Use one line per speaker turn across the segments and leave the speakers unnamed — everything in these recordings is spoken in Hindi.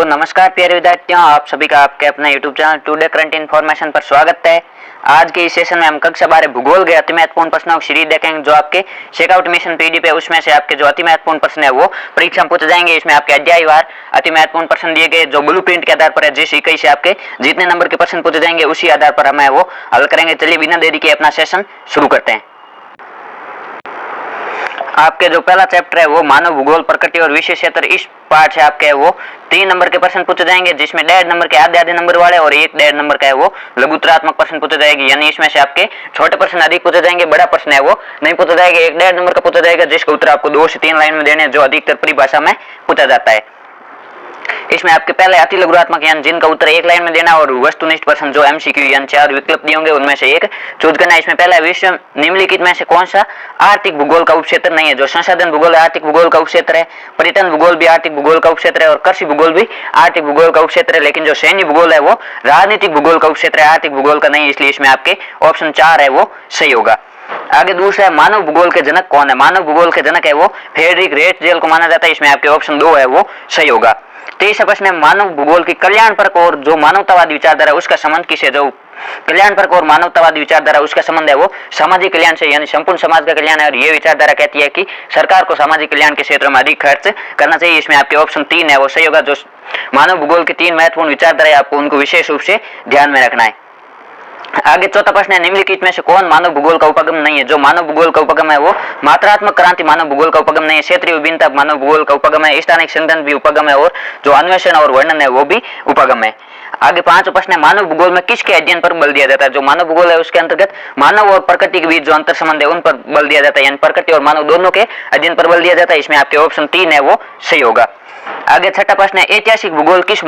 नमस्कार प्यारे विद्यार्थियों, आप सभी का आपके अपने YouTube channel today current information पर स्वागत है। आज के इस सेशन में हम कक्षा 12 भूगोल के अति महत्वपूर्ण प्रश्नों की सीरीज देखेंगे जो आपके चेकआउट मिशन पीडीएफ है। उसमें से आपके जो अति महत्वपूर्ण प्रश्न है वो परीक्षा में पूछे जाएंगे। इसमें आपके अध्यायवार अति महत्वपूर्ण प्रश्न दिए गए जो ब्लूप्रिंट के आधार पर है। जिस इकाई से आपके जितने नंबर के प्रश्न पूछे जाएंगे उसी आधार पर हमें वो हल करेंगे। चलिए बिना देरी के अपना सेशन शुरू करते हैं। आपके जो पहला चैप्टर है वो मानव भूगोल, प्रकृति और विशेष क्षेत्र, इस पार्ट से आपके वो 3 नंबर के प्रश्न पूछे जाएंगे, जिसमें 1.5 नंबर के आधे नंबर वाले और 1.5 नंबर का है वो लघुत्तरात्मक प्रश्न पूछे जाएंगे। यानी इसमें से आपके छोटे प्रश्न अधिक पूछे जाएंगे, बड़ा प्रश्न है वो नहीं पूछा जाएगा। 1.5 नंबर का पूछा जाएगा जिसका उत्तर आपको 2 से 3 लाइन में देने, जो अधिकतर परिभाषा में पूछा जाता है। इसमें आपके पहले अति लघुत्तरात्मक यानी जिनका उत्तर 1 लाइन में देना और वस्तुनिष्ठ प्रश्न जो एमसीक्यू यानी 4 विकल्प दिए होंगे उनमें से एक चूज करना है। इसमें पहला विश्व निम्नलिखित में से कौन सा आर्थिक भूगोल का उपक्षेत्र नहीं है। जो संसाधन भूगोल आर्थिक भूगोल का उपक्षेत्र है, पर्यटन भूगोल भी आर्थिक भूगोल का उपक्षेत्र है और कृषि भूगोल भी आर्थिक भूगोल का उपक्षेत्र है। लेकिन जो सैन्य भूगोल है वो राजनीतिक भूगोल का उपक्षेत्र है, आर्थिक भूगोल का नहीं। इसलिए इसमें आपके ऑप्शन 4 है वो सही होगा। आगे दूसरा है मानव भूगोल के जनक कौन है। मानव भूगोल के जनक है वो फ्रेडरिक रेटजेल को माना जाता है। इसमें आपके ऑप्शन 2 है वो सही होगा। 23 प्रश्न है मानव भूगोल की कल्याणपरक और जो मानवतावादी विचारधारा उसका संबंध किससे। जो कल्याणपरक और मानवतावादी विचारधारा उसका संबंध है वो सामाजिक कल्याण से, यानी संपूर्ण समाज का कल्याण है। और ये विचारधारा कहती है कि सरकार को सामाजिक कल्याण के क्षेत्र में अधिक खर्च करना चाहिए। इसमें आपके ऑप्शन 3 है वो सही होगा। जो मानव भूगोल की 3 महत्वपूर्ण विचारधारा है आपको उनको विशेष रूप से ध्यान में रखना है। आगे चौथा प्रश्न है निम्नलिखित में से कौन मानव भूगोल का उपगम नहीं है। जो मानव भूगोल का उपगम है वो मात्रात्मक क्रांति मानव भूगोल का उपगम नहीं है, क्षेत्रीय विभिन्नता मानव भूगोल का उपगम है, स्थानिक संदर्भ भी उपगम है और जो अन्वेषण और वर्णन है वो भी उपगम है। आगे 5 प्रश्न है मानव भूगोल में किसके अध्ययन पर बल दिया जाता है। जो मानव भूगोल है उसके अंतर्गत मानव और प्रकृति के बीच जो अंतर संबंध है उन पर बल दिया जाता है, यानी प्रकृति और मानव दोनों के अध्ययन पर बल दिया जाता है। इसमें आपके ऑप्शन 3 है वो सही होगा। आगे छठा प्रश्न है ऐतिहासिक भूगोल किस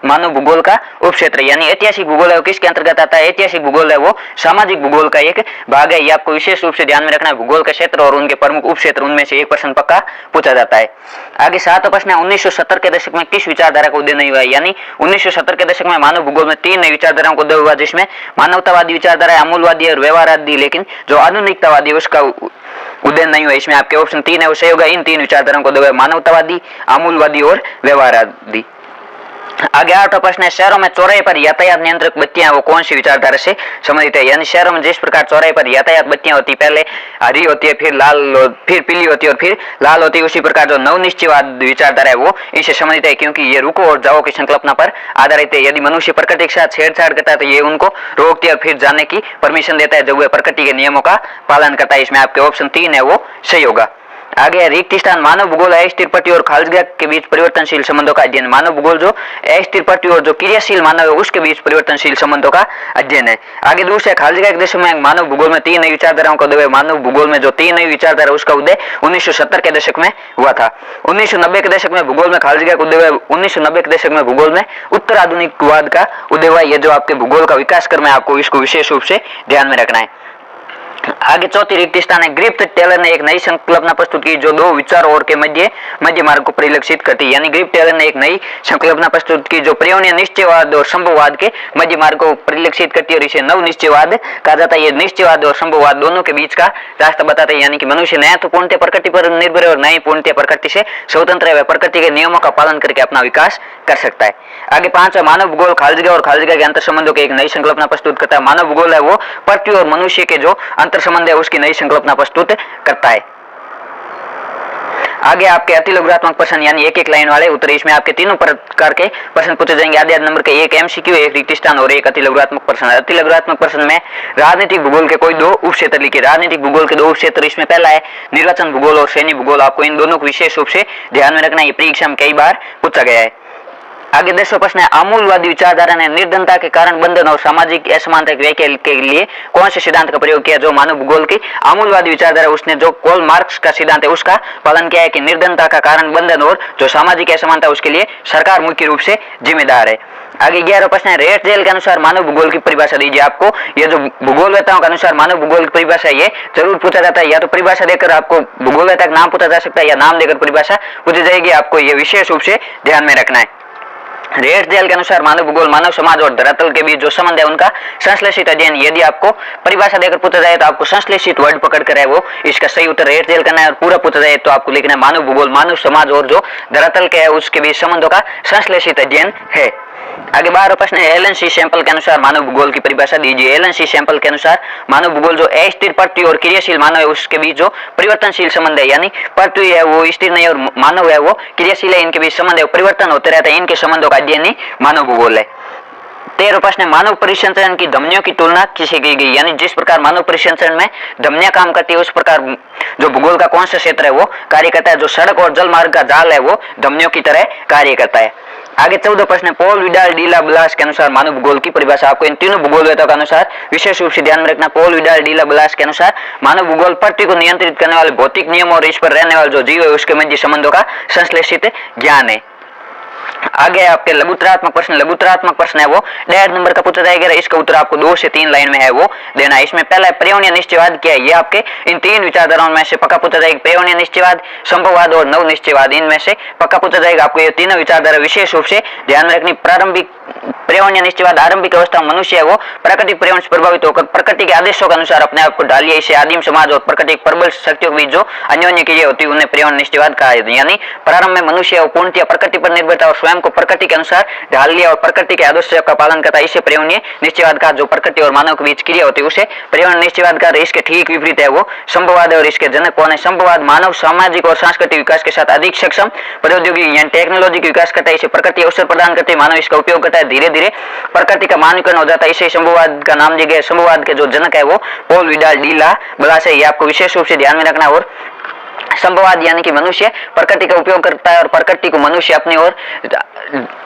मानव भूगोल का उपक्षेत्र, यानी ऐतिहासिक भूगोल है वो किसके अंतर्गत आता है। ऐतिहासिक भूगोल है वो सामाजिक भूगोल का एक भाग है। ये आपको विशेष रूप से ध्यान में रखना है। भूगोल के क्षेत्र और उनके प्रमुख उपक्षेत्र उनमें से एक प्रश्न पक्का पूछा जाता है। आगे 7वां प्रश्न है 1970 के दशक में किस विचारधारा का उदय नहीं हुआ। यानी 1970 के दशक में मानव भूगोल में 3 नई विचारधाराओं का उदय हुआ, जिसमें मानवतावादी विचारधारा, अमूलवादी और व्यवहारवादी, लेकिन जो आधुनिकतावादी उसका उदय नहीं हुआ। इसमें आपके ऑप्शन 3 है वो सही होगा। इन 3 विचारधाराओं को उदय हुआ, मानवतावादी, अमूलवादी और व्यवहारवादी। आगे 8वां प्रश्न है शहरों में चौराहे पर यातायात नियंत्रक बत्तियां वो कौन सी विचारधारा से संबंधित है। यानी शहरों में जिस प्रकार चौराहे पर यातायात बत्तियां होती, पहले हरी होती है, फिर लाल, फिर पीली होती है और फिर लाल होती है, उसी प्रकार जो नवनिश्चयवाद विचारधारा है वो इससे संबंधित है, क्योंकि ये रुको और जाओ की संकल्पना पर आधारित है। यदि मनुष्य प्रकृति के साथ छेड़छाड़ करता है तो ये उनको रोकती है और फिर जाने की परमिशन देता है जब वह प्रकृति के नियमों का पालन करता है। इसमें आपके ऑप्शन 3 है वो सही होगा। आगे रिक्त स्थान मानव भूगोल अस्थिर पट्टी और खालजगह के बीच परिवर्तनशील संबंधों का अध्ययन। मानव भूगोल जो अस्थिर पट्टी और जो क्रियाशील मानव है उसके बीच परिवर्तनशील संबंधों का अध्ययन है। आगे दूसरे खालजगह के दशक में मानव भूगोल में 3 नई विचारधाराओं का उदय। मानव भूगोल में जो 3 नई विचारधारा उसका उदय 1970 के दशक में हुआ था। 1990 के दशक में भूगोल में खालजगह का उदय। 1990 के दशक में भूगोल में उत्तर आधुनिकवाद का उदय हुआ। ये जो आपके भूगोल का विकास क्रम है आपको इसको विशेष रूप से ध्यान में रखना है। आगे चौथी रिक्त स्थान है ग्रिफ्थ टेलर ने एक नई संकल्पना प्रस्तुत की जो 2 विचार और के मध्य मार्ग को परिलक्षित करती है। यानी ग्रिफ्थ टेलर ने एक नई संकल्पना प्रस्तुत की जो पर्यावरणीय निश्चयवाद और संभववाद के मध्य मार्ग को परिलक्षित करती है और इसे नव निश्चयवाद कहा जाता है। ये निश्चयवाद और संभववाद दोनों के बीच का रास्ता बताता है, यानी कि मनुष्य न तो पूर्णतः प्रकृति पर निर्भर है और न ही पूर्णतः प्रकृति से स्वतंत्र है, वह प्रकृति के नियमों का पालन करके अपना विकास कर सकता है। आगे 5 मानव भूगोल खालजगह और खालजगह के अंतर संबंधों की एक नई संकल्पना प्रस्तुत करता है। मानव भूगोल है वो पृथ्वी और मनुष्य के जो अंतर संबंध है उसकी नई संकल्पना प्रस्तुत करता है। आगे आपके अति लघुत्तरात्मक प्रश्न यानी 1-1 लाइन वाले उत्तर। इसमें आपके तीनों प्रकार के प्रश्न पूछे जाएंगे। आधे नंबर के 1 एमसीक्यू, 1 रिक्त स्थान और 1 अति लघुत्तरात्मक प्रश्न। अति लघुत्तरात्मक प्रश्न में राजनीतिक भूगोल के कोई 2 उपक्षेत्र लिखे। राजनीतिक भूगोल के 2 उपक्षेत्र, इसमें पहला है निर्वाचन भूगोल और सैन्य भूगोल। आपको इन दोनों को विशेष रूप से ध्यान में रखना है, ये परीक्षा में कई बार पूछा गया है। आगे 10वां प्रश्न है अमूलवादी विचारधारा ने निर्धनता के कारण बंधन और सामाजिक असमानता की व्याख्या के लिए कौन से सिद्धांत का प्रयोग किया। जो मानव भूगोल की अमूलवादी विचारधारा उसने जो कार्ल मार्क्स का सिद्धांत है उसका पालन किया है कि निर्धनता का कारण बंधन और जो सामाजिक असमानता उसके लिए सरकार मुख्य रूप से जिम्मेदार है। आगे 11वां प्रश्न है रेटजेल के अनुसार मानव भूगोल की परिभाषा दीजिए। आपको ये जो भूगोलवेताओं के अनुसार मानव भूगोल की परिभाषा ये जरूर पूछा जाता है, या तो परिभाषा देकर आपको भूगोलवेता का नाम पूछा जा सकता है या नाम देकर परिभाषा पूछी जाएगी। आपको ये विशेष रूप से ध्यान में रखना है। रेड्सडेल के अनुसार मानव भूगोल मानव समाज और धरातल के बीच जो संबंध है उनका संश्लेषित अध्ययन। यदि आपको परिभाषा देकर पूछा जाए तो आपको संश्लेषित वर्ड पकड़ कर है वो इसका सही उत्तर रेड्सडेल करना है, और पूरा पूछा जाए तो आपको लिखना है मानव भूगोल मानव समाज और जो धरातल के है उसके बीच संबंधों का संश्लेषित अध्ययन है। आगे 12वां प्रश्न है, एलन सी सैंपल के अनुसार मानव भूगोल की परिभाषा दीजिए। एलन सी सैंपल के अनुसार मानव भूगोल जो अस्थिर पृथ्वी और क्रियाशील मानव है उसके बीच जो परिवर्तनशील संबंध है, यानी पृथ्वी है वो स्थिर नहीं और मानव है वो क्रियाशील है, इनके बीच संबंध है परिवर्तन होते रहते हैं, इनके संबंधों का अध्ययन ही मानव भूगोल है। 13वां प्रश्न है, मानव परिसंचरण की धमनियों की तुलना किससे की गई, यानी जिस प्रकार मानव परिसंचरण में धमनियां काम करती है उस प्रकार जो भूगोल का कौन सा क्षेत्र है वो कार्य करता है। जो सड़क और जल मार्ग का जाल है वो धमनियों की तरह कार्य करता है। आगे 14 प्रश्न है, पॉल विडाल डी ला ब्लास के अनुसार मानव भूगोल की परिभाषा। आपको इन तीनों भूगोलवेत्ताओं के अनुसार विशेष रूप से ध्यान में रखना। पॉल विडाल डी ला ब्लास के अनुसार मानव भूगोल पृथ्वी को नियंत्रित करने वाले भौतिक नियम और इस पर रहने वाले जो जीव है उसके मध्य संबंधों का संश्लेषित ज्ञान है। आगे आपके लघुत्तरात्मक प्रश्न, लघुत्तरात्मक प्रश्न है वो 1.5 नंबर का पूछा जाएगा। इसका उत्तर आपको 2 से 3 लाइन में है वो देना है। इसमें पहला पर्यावरणीय निश्चयवाद क्या है, ये आपके इन 3 विचारधाराओं में से पक्का पूछा जाएगा। पर्यावरणीय निश्चयवाद, संभववाद और नव निश्चयवाद, इनमें से पक्का पूछा जाएगा। आपको ये तीनों विचारधारा विशेष रूप से ध्यान में रखनी। प्रारंभिक पर्यावरणीय निश्चयवाद, आरंभिक अवस्था में मनुष्य है वो प्राकृतिक पर्यावरण से प्रभावित होकर प्रकृति के आदेशों के अनुसार अपने आप को ढालिए। इसे आदिम समाज और प्राकृतिक प्रबल शक्तियों के बीच जो अन्योन्य क्रिया होती है उन्हें पर्यावरण निश्चयवाद कहा जाता है। यानी प्रारंभ में मनुष्य और पूर्णतः प्रकृति पर निर्भरता और स्वयं को प्रकृति के अनुसार ढाल लिया और प्रकृति के आदर्शों का पालन करता है, इसे पर्यावरणीय निश्चयवाद का। जो प्रकृति और मानव के बीच क्रिया होती है उसे पर्यावरण निश्चयवाद का। इसके ठीक विपरीत है वो संभववाद है और इसके जनक कौन है। संभववाद मानव सामाजिक और सांस्कृतिक विकास के साथ अधिक सक्षम प्रौद्योगिकी यानी टेक्नोलॉजी का विकास करता है। इसे प्रकृति अवसर प्रदान करते है, मानव इसका उपयोग करता है, धीरे धीरे प्रकृति का मानकीकरण हो जाता है, इसे संभववाद का नाम दिया गया। संभववाद के जो जनक है वो पॉल विडाल डी ला ब्लास है, ये आपको विशेष रूप से ध्यान में रखना। और संभववाद यानी कि मनुष्य प्रकृति का उपयोग करता है और प्रकृति को मनुष्य अपनी ओर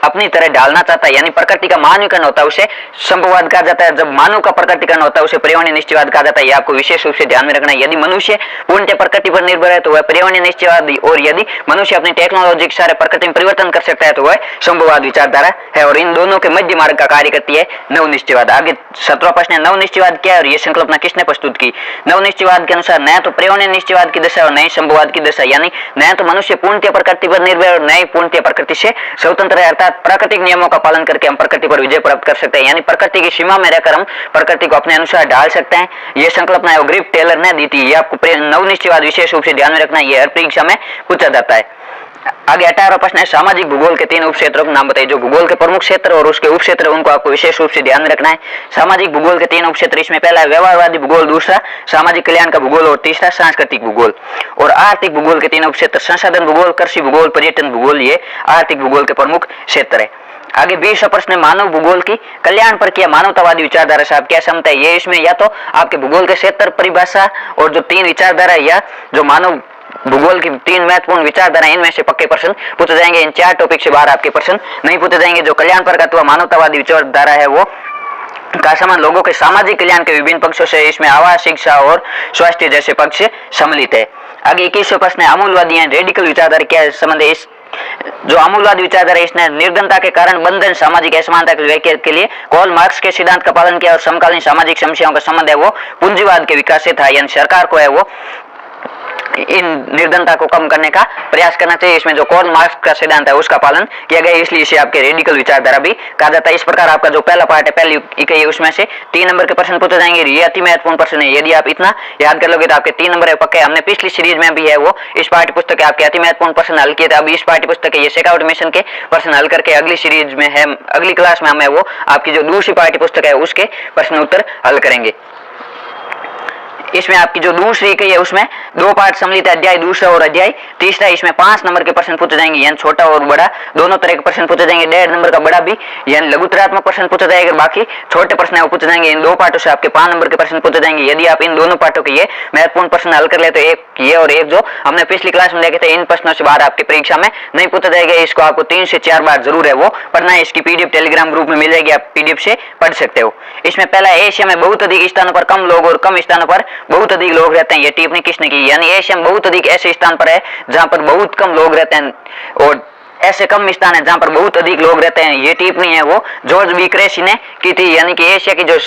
अपनी तरह डालना चाहता है, यानी प्रकृति का मानवीकरण होता है उसे संभववाद कहा जाता है। जब मानव का प्रकृतिकरण होता है उसे पर्यावरणीय निश्चयवाद कहा जाता है। ये आपको विशेष रूप से ध्यान में रखना है। यदि मनुष्य पूर्णतः प्रकृति पर निर्भर है तो वह पर्यावरणीय निश्चयवाद, और यदि मनुष्य अपनी टेक्नोलॉजी के सारे प्रकृति में परिवर्तन कर सकता है तो वह संभववाद विचारधारा है, और इन दोनों के मध्य मार्ग का कार्य करती है नव निश्चयवाद। आगे 17वां प्रश्न है, नव निश्चयवाद क्या है और ये संकल्पना किसने प्रस्तुत की। नव निश्चयवाद के अनुसार नया तो पर्यावरणीय निश्चयवाद की दशा और नई संभववाद की दशा, यानी नया तो मनुष्य पूर्णतः प्रकृति पर निर्भर और नई पूर्णतः प्रकृति से स्वतंत्र है, अर्थात प्राकृतिक नियमों का पालन करके हम प्रकृति पर विजय प्राप्त कर सकते हैं, यानी प्रकृति की सीमा में रहकर हम प्रकृति को अपने अनुसार ढाल सकते हैं। यह संकल्पना है ग्रिफ टेलर ने दी थी। ये आपको नव निश्चयवाद विशेष रूप से ध्यान में रखना है, यह हर परीक्षा में पूछा जाता है। आगे 18वां प्रश्न है, सामाजिक भूगोल के 3 उपक्षेत्रों के नाम बताइए। जो भूगोल के प्रमुख क्षेत्र और उसके उपक्षेत्र उनको आपको विशेष रूप से ध्यान में रखना है। सामाजिक भूगोल के 3 उपक्षेत्र, इसमें पहला है व्यवहारवादी भूगोल, दूसरा सामाजिक कल्याण का भूगोल और तीसरा सांस्कृतिक भूगोल। और आर्थिक भूगोल के 3 उपक्षेत्र, संसाधन भूगोल, कृषि भूगोल, पर्यटन भूगोल, ये आर्थिक भूगोल के प्रमुख क्षेत्र है। आगे 20वां प्रश्न है, मानव भूगोल की कल्याण पर क्या मानवतावादी विचारधारा से आप क्या समझते हैं। ये इसमें या तो आपके भूगोल के क्षेत्र परिभाषा और जो 3 विचारधारा या जो मानव भूगोल की 3 महत्वपूर्ण विचारधारा, इनमें से पक्के प्रश्न पूछे जाएंगे। इन 4 टॉपिक से बाहर आपके प्रश्न नहीं पूछे जाएंगे। जो कल्याण पर अथवा मानवतावादी विचारधारा है वो का संबंध लोगों के सामाजिक कल्याण के विभिन्न पक्षों से, इसमें आवास, शिक्षा और स्वास्थ्य जैसे पक्ष सम्मिलित है। आगे 21वां प्रश्न है, अमूलवादी रेडिकल विचारधारा क्या संबंध है। इस जो अमूलवादी विचारधारा इसने निर्धनता के कारण बंधन, सामाजिक असमानता की व्याख्या के लिए कार्ल मार्क्स के सिद्धांत का पालन किया और समकालीन सामाजिक समस्याओं का संबंध है वो पूंजीवाद के विकास से था, यानी सरकार को है वो इन निर्धनता को कम करने का प्रयास करना चाहिए। इसमें जो कार्ल मार्क्स का सिद्धांत है उसका पालन किया गया, इसलिए इसे आपके रेडिकल विचारधारा भी कहा जाता है। इस प्रकार आपका जो पहला पार्ट है, पहली इकाई है, उसमें से 3 नंबर के प्रश्न पूछे जाएंगे। ये अति महत्वपूर्ण प्रश्न है, यदि आप इतना याद कर लोगे तो आपके 3 नंबर है पक्के। हमने पिछली सीरीज में भी है वो इस पाठ्य पुस्तक के आपके अति महत्वपूर्ण प्रश्न हल किए थे। अब इस पाठ्य पुस्तक के ये सेकआउट मिशन के प्रश्न हल करके अगली सीरीज में है, अगली क्लास में हमें वो आपकी जो दूसरी पाठ्य पुस्तक है उसके प्रश्न उत्तर हल करेंगे। इसमें आपकी जो दूसरी इकाई है उसमें 2 पार्ट सम्मिलित है, अध्याय दूसरा और अध्याय तीसरा। इसमें 5 नंबर के प्रश्न पूछे जाएंगे, यानी छोटा और बड़ा दोनों तरह के प्रश्न पूछे जाएंगे। 1.5 नंबर का बड़ा भी यानी लघुत्तरात्मक प्रश्न पूछा जाएगा, बाकी छोटे प्रश्न है वो पूछे जाएंगे। इन 2 पार्टों से आपके 5 नंबर के प्रश्न पूछे जाएंगे। यदि आप इन दोनों पार्टों के ये महत्वपूर्ण प्रश्न हल कर ले तो एक ये और एक जो हमने पिछली क्लास में देखे थे, इन प्रश्नों से बाहर आपकी परीक्षा में नहीं पूछा जाएगा। इसको आपको 3 से 4 बार जरूर है वो पढ़ना है। इसकी पीडीएफ टेलीग्राम ग्रुप में मिल जाएगी, आप पीडीएफ से पढ़ सकते हो। इसमें पहला, एशिया में बहुत अधिक स्थानों पर कम लोग और कम स्थानों पर बहुत अधिक लोग रहते हैं। ये टिप्पणी किसने की, यानी एशिया में बहुत अधिक ऐसे स्थान पर है जहां पर बहुत कम लोग रहते हैं और ऐसे कम स्थान है जहां पर बहुत अधिक लोग रहते हैं। ये टिप्पणी है वो जॉर्ज बी क्रेसी ने की थी, यानी कि एशिया की जो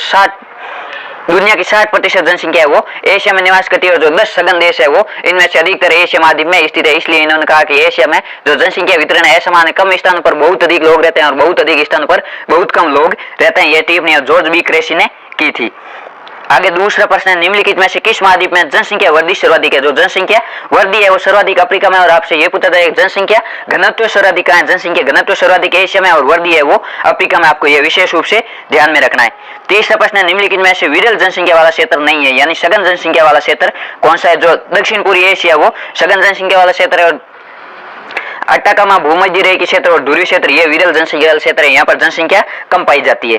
दुनिया की 60% जनसंख्या है वो एशिया में निवास करती है, और जो 10 सघन देश है वो इनमें से अधिकतर एशिया महाद्वीप में स्थित है। इसलिए इन्होंने कहा कि एशिया में जो जनसंख्या वितरण है असमान है, कम स्थानों पर बहुत अधिक लोग रहते हैं और बहुत अधिक स्थानों पर बहुत कम लोग रहते हैं। यह टिप्पणी जॉर्ज बी क्रेसी ने की थी। आगे दूसरा प्रश्न है, निम्नलिखित में से किस महाद्वीप में जनसंख्या वृद्धि सर्वाधिक है? जो जनसंख्या वृद्धि है वो सर्वाधिक अफ्रीका में, और आपसे ये पूछा जाए जनसंख्या घनत्व सर्वाधिक कहाँ है? जनसंख्या घनत्व सर्वाधिक एशिया में और वृद्धि है वो अफ्रीका में। आपको ये विशेष रूप से ध्यान में रखना है। तीसरा प्रश्न है, निम्नलिखित में से विरल जनसंख्या वाला क्षेत्र नहीं है, यानी सघन जनसंख्या वाला क्षेत्र कौन सा है? जो दक्षिण पूर्वी एशिया वो सघन जनसंख्या वाला क्षेत्र है, और अट्टाकामा भूमध्य रेखा क्षेत्र और ध्रुवीय क्षेत्र ये विरल जनसंख्या वाला क्षेत्र है, यहाँ पर जनसंख्या कम पाई जाती है।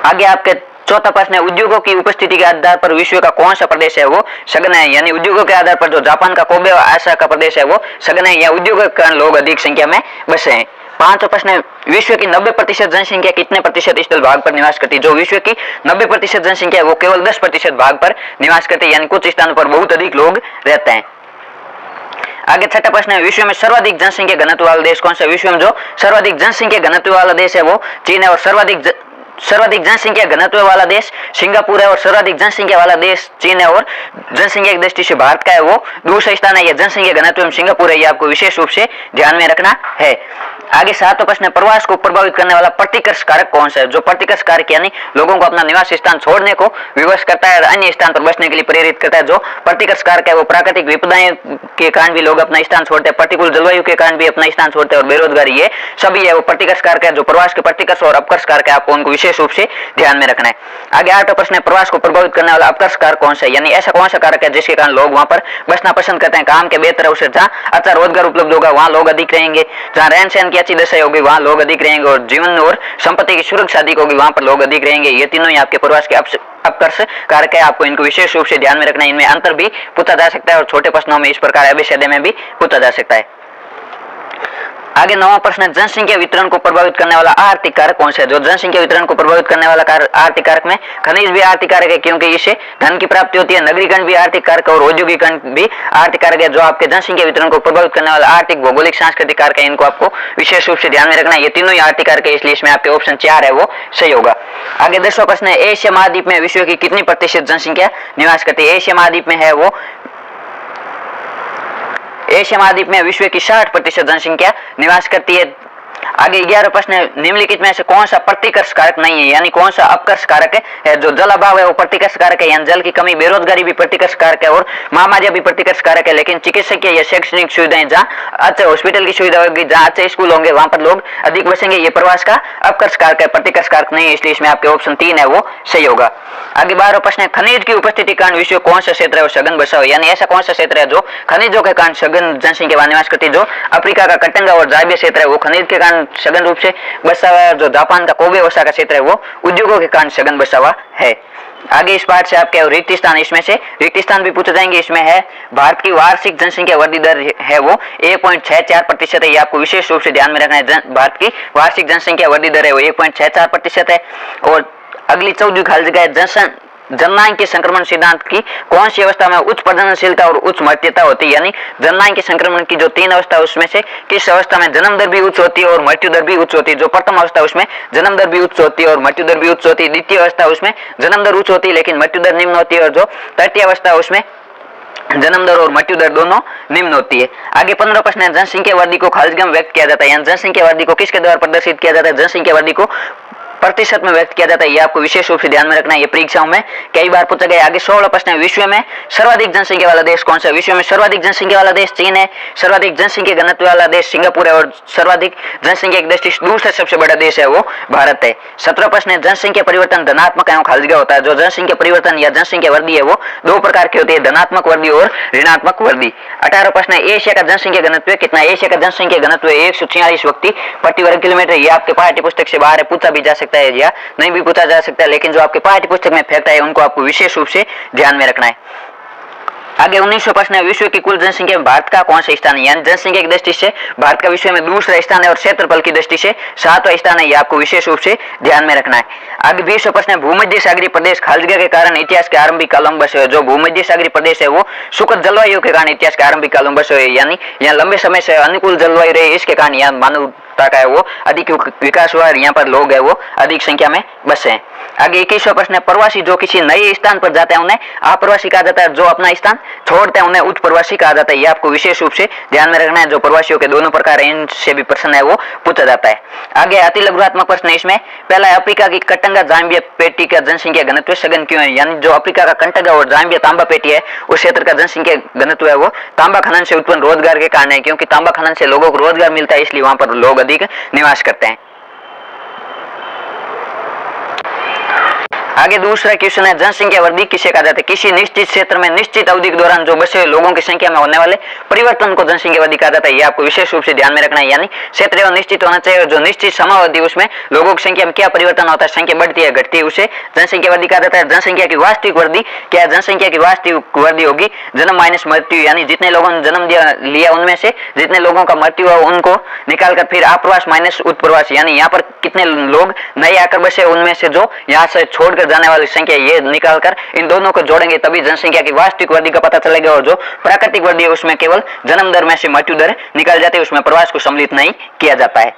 आगे आपके चौथा प्रश्न है, उद्योगों की उपस्थिति के आधार पर विश्व का कौन सा प्रदेश है वो सघन है? यानी उद्योगों के आधार पर जो जापान का कोबे और आसा का प्रदेश है वो सघन है, या उद्योगों के कारण लोग अधिक संख्या में बसे हैं। पांचवा प्रश्न है, विश्व की 90% जनसंख्या कितने प्रतिशत स्थल भाग पर निवास करती है? जो विश्व की 90% जनसंख्या है वो केवल 10% भाग पर निवास करती है, यानी कुछ स्थानों पर बहुत अधिक लोग रहते हैं। आगे छठा प्रश्न है, विश्व में सर्वाधिक जनसंख्या घनत्व वाला देश कौन सा है? विश्व में जो सर्वाधिक जनसंख्या घनत्व वाला देश है वो चीन है, और सर्वाधिक जनसंख्या घनत्व वाला देश सिंगापुर है, और सर्वाधिक जनसंख्या वाला देश चीन है, और जनसंख्या की दृष्टि से भारत का है वो दूसरा स्थान है। यह जनसंख्या घनत्व में सिंगापुर है, ये आपको विशेष रूप से ध्यान में रखना है। आगे सातवां प्रश्न है, प्रवास को प्रभावित करने वाला प्रतिकर्ष कारक कौन सा है? जो प्रतिकर्ष कारक यानी लोगों को अपना निवास स्थान छोड़ने को विवश करता है और अन्य स्थान पर बसने के लिए प्रेरित करता है। जो प्रतिकर्ष कारक है वो प्राकृतिक विपदाएं के कारण भी लोग अपना स्थान छोड़ते हैं, प्रतिकूल जलवायु के कारण भी अपना स्थान छोड़ते हैं, और बेरोजगारी, ये सभी है वो प्रतिकर्ष कारक है। जो प्रवास के प्रतिकर्ष और अपकर्ष कारक है आपको उनको विशेष रूप से ध्यान में रखना है। आगे आठवां प्रश्न है, प्रवास को प्रभावित करने वाला अपकर्ष कारक कौन सा है? यानी ऐसा कौन सा कारक है जिसके कारण लोग वहां पर बसना पसंद करते हैं? काम के बेहतर अवसर, जहाँ अच्छा रोजगार उपलब्ध होगा वहां लोग अधिक रहेंगे, जहाँ रहन सहन की अच्छी दशा होगी वहां लोग अधिक रहेंगे, और जीवन और संपत्ति की सुरक्षा अधिक होगी वहां पर लोग अधिक रहेंगे। ये तीनों ही आपके प्रवास के अपकर्ष कारक है, आपको इनको विशेष रूप से ध्यान में रखना है। इनमें अंतर भी पूछा जा सकता है, और छोटे प्रश्नों में इस प्रकार अभिषेध में भी पूछा जा सकता है। आगे नौवां प्रश्न है, जनसंख्या वितरण को प्रभावित करने वाला आर्थिक कारक कौन सा है? जो जनसंख्या वितरण को प्रभावित करने वाला आर्थिक कारक में खनिज भी आर्थिक कारक है, क्योंकि इससे धन की प्राप्ति होती है। नगरीकरण भी आर्थिक कारक है, और औद्योगिकरण भी आर्थिक कारक है। जो आपके जनसंख्या वितरण को प्रभावित करने वाला आर्थिक, भौगोलिक, सांस्कृतिक कारक है, इनको आपको विशेष रूप से ध्यान में रखना है। ये तीनों ही आर्थिक कारक है, इसलिए इसमें आपके ऑप्शन 4 है वो सही होगा। आगे 10वां प्रश्न है, एशिया महाद्वीप में विश्व की कितनी प्रतिशत जनसंख्या निवास करती है? एशिया महाद्वीप में है वो एशिया महाद्वीप में विश्व की 60% जनसंख्या निवास करती है। आगे 11वां प्रश्न है, निम्नलिखित में से कौन सा प्रतिकर्ष कारक नहीं है? यानी कौन सा अपकर्ष कारक है? जो जल अभाव है वो प्रतिकर्ष कारक है, यानी जल की कमी, बेरोजगारी भी प्रतिकर्ष कारक है, और महामारी भी प्रतिकर्ष कारक है। लेकिन चिकित्सकीय या शैक्षणिक सुविधाएं, जहाँ अच्छे हॉस्पिटल की सुविधा होगी, जहाँ अच्छे स्कूल होंगे वहां पर लोग अधिक बसेंगे, ये प्रवास का अपकर्ष कारक है, प्रतिकर्ष कारक नहीं है, इसलिए इसमें आपके ऑप्शन 3 है वो सही होगा। आगे 12वां प्रश्न है, खनिज की उपस्थिति के कारण विश्व कौन सा क्षेत्र है वो सघन बसा हुआ? यानी ऐसा कौन सा क्षेत्र है जो खनिजों के कारण सघन जनसंख्या निवास करती है? जो अफ्रीका का कटंगा और जाइबे क्षेत्र है वो खनिज के कारण सघन रूप से बसा हुआ है। जो जापान का कोबे ओसा का क्षेत्र है वो उद्योगों के कारण सघन बसा हुआ है। आगे इस पाठ से आपके रिक्त स्थान, इसमें से रिक्त स्थान भी पूछे जाएंगे। इसमें है भारत की वार्षिक जनसंख्या वृद्धि दर है वो 1.64% है, ये आपको विशेष रूप से ध्यान में रखना है। भारत की वार्षिक जनसंख्या वृद्धि दर है वो 1.64% है। और अगली 14वीं खाली जगह है, जननांगीय संक्रमण सिद्धांत की कौन सी अवस्था में उच्च प्रजननशीलता और उच्च मृत्युता होती है? यानी जननांगीय संक्रमण की जो 3 अवस्था उसमें से किस अवस्था में जन्म दर भी उच्च होती है और मृत्यु दर भी उच्च होती है? जो प्रथम अवस्था उसमें जन्म दर भी उच्च होती है और मृत्यु दर भी उच्च होती है। द्वितीय अवस्था उसमें जन्म दर उच्च होती है लेकिन मृत्यु दर निम्न होती है, और जो तृतीय अवस्था उसमें जन्म दर और मृत्यु दर दोनों निम्न होती है। आगे 15 प्रश्न है, जनसंख्या वृद्धि को खालिज में व्यक्त किया जाता है, यानी जनसंख्या वृद्धि को किसके द्वारा प्रदर्शित किया जाता है? जनसंख्या वृद्धि को प्रतिशत में व्यक्त किया जाता है, ये आपको विशेष रूप से ध्यान में रखना है, ये परीक्षाओं में कई बार पूछा गया। आगे 16 प्रश्न है, विश्व में सर्वाधिक जनसंख्या वाला देश कौन सा है? विश्व में सर्वाधिक जनसंख्या वाला देश चीन है, सर्वाधिक जनसंख्या घनत्व वाला देश सिंगापुर है, और सर्वाधिक जनसंख्या की दृष्टि से दूसरा सबसे बड़ा देश है वो भारत है। 17 प्रश्न है, जनसंख्या परिवर्तन धनात्मक एवं खालिजगा होता है? जो जनसंख्या परिवर्तन या जनसंख्या वृद्धि है वो 2 प्रकार की होती है, धनात्मक वृद्धि और ऋणात्मक वृद्धि। 18 प्रश्न है, एशिया का जनसंख्या घनत्व कितना? एशिया का जनसंख्या घनत्व 146 व्यक्ति प्रति वर्ग किलोमीटर। ये आपके पाठ्य पुस्तक से बाहर है, पूछा भी जा सकता है या नहीं भी पूछा जा सकता है, लेकिन जो आपके पाठ्य पुस्तक में फैक्ट है उनको आपको विशेष रूप से ध्यान में रखना है। आगे 19वां प्रश्न है, विश्व की कुल जनसंख्या में भारत का कौन सा स्थान है? यानी जनसंख्या की दृष्टि से भारत का विश्व में दूसरा स्थान है, और क्षेत्रफल की दृष्टि से 7वां स्थान है, ये आपको विशेष रूप से ध्यान में रखना है। आगे 20वां प्रश्न है, भूमध्य सागरीय प्रदेश खालिजगा के कारण इतिहास के आरंभिक कालों में बसे हुए। जो भूमध्य सागरीय प्रदेश है वो सुखद जलवायु के कारण इतिहास के आरंभिक कालों में बसे हुए, यानी यहाँ लंबे समय से अनुकूल जलवायु रही, इसके कारण यहाँ मानव अर्थव्यवस्था का है वो अधिक विकास हुआ और यहाँ पर लोग है वो अधिक संख्या में बसे हैं। आगे 21वां प्रश्न है, प्रवासी जो किसी नए स्थान पर जाते हैं उन्हें अप्रवासी कहा जाता है, जो अपना स्थान छोड़ते हैं उन्हें उच्च प्रवासी कहा जाता है। ये आपको विशेष रूप से ध्यान में रखना है, जो प्रवासियों के दोनों प्रकार है इनसे भी प्रश्न है वो पूछा जाता है। आगे अति लघुत्मक प्रश्न है, इसमें पहला है, अफ्रीका की कटंगा जाम्बिया पेटी का जनसंख्या घनत्व सघन क्यों है, यानी जो अफ्रीका का कंटगा और जाम्बिया तांबा पेटी है उस क्षेत्र का जनसंख्या घनत्व है वो तांबा खनन से उत्पन्न रोजगार के कारण है, क्योंकि तांबा खनन से लोगों को रोजगार मिलता है इसलिए वहां पर लोग अधिक निवास करते हैं। आगे दूसरा क्वेश्चन है, जनसंख्या वृद्धि किसे कहा जाता है, किसी निश्चित क्षेत्र में निश्चित अवधि के दौरान जो बसे हुए लोगों की संख्या में होने वाले परिवर्तन को जनसंख्या वृद्धि कहा जाता है। ये आपको विशेष रूप से ध्यान में रखना है, यानी क्षेत्र एवं निश्चित होना चाहिए, जो निश्चित समावधि उसमें लोगों की संख्या में क्या परिवर्तन होता है, संख्या बढ़ती है घटती है, उसे जनसंख्या वृद्धि कहा जाता है। जनसंख्या की वास्तविक वृद्धि क्या है, जनसंख्या की वास्तविक वृद्धि होगी जन्म माइनस मृत्यु, यानी जितने लोगों ने जन्म लिया उनमें से जितने लोगों का मृत्यु हुआ उनको निकालकर फिर आप्रवास माइनस उत्प्रवास, यानी यहाँ पर कितने लोग नए आकर बसे उनमें से जो यहाँ से छोड़कर जाने वाली संख्या ये निकालकर इन दोनों को जोड़ेंगे तभी जनसंख्या की वास्तविक वृद्धि का पता चलेगा। और जो प्राकृतिक वृद्धि है उसमें केवल जन्म दर में से मृत्यु दर निकाल जाती है, उसमें प्रवास को सम्मिलित नहीं किया जाता है।